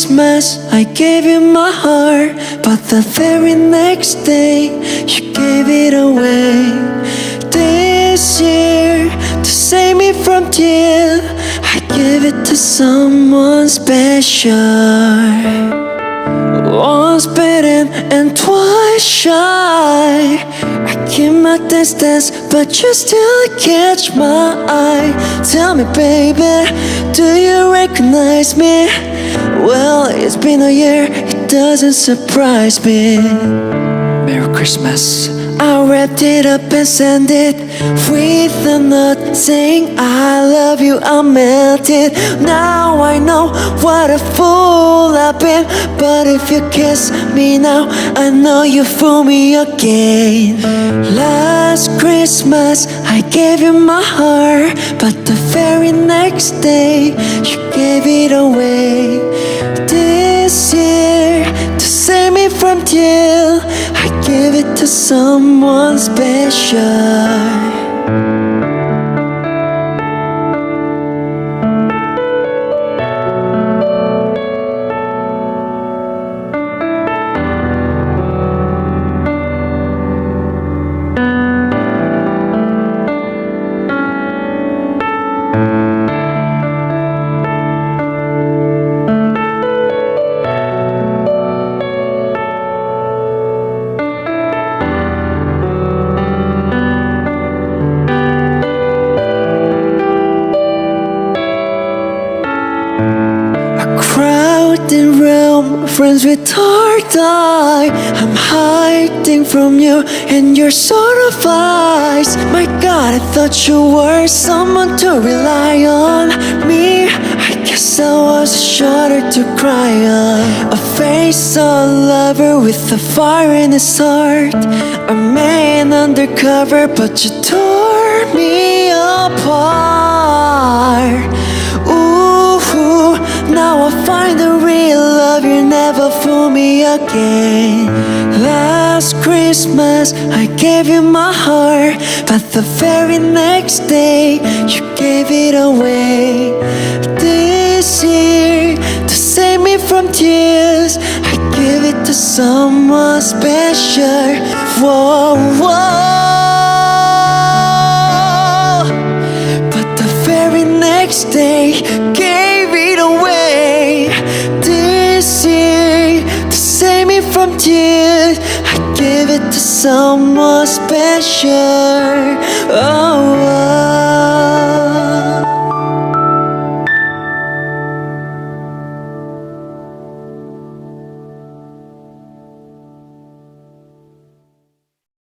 Christmas, I gave you my heart, but the very next day, you gave it away. This year, to save me from tears, I gave it to someone special. Once bitten and twice shy, I keep my distance, but you still catch my eye. Tell me, baby, do you recognize me? Well, it's been a year, it doesn't surprise me. Merry Christmas. I wrapped it up and sent it with a note saying I love you, I meant it. Now I know what a fool I've been, but if you kiss me now, I know you fool me again. Last Christmas, I gave you my heart, but the very next day, you gave it away. This year, to save me from tears, I give it to someone special. Crowded room, friends with third eye. I'm hiding from you and your sort of eyes. My God, I thought you were someone to rely on. Me, I guess I was a shoulder to cry on. A face, a lover with a fire in his heart. A man undercover, but you tore me apart. Now I find the real love, you never fool me again. Last Christmas, I gave you my heart, but the very next day, you gave it away. This year, to save me from tears, I give it to someone special. Whoa, whoa. But the very next day, gave it away. This year, to save me from tears, I give it to someone special. Oh, oh.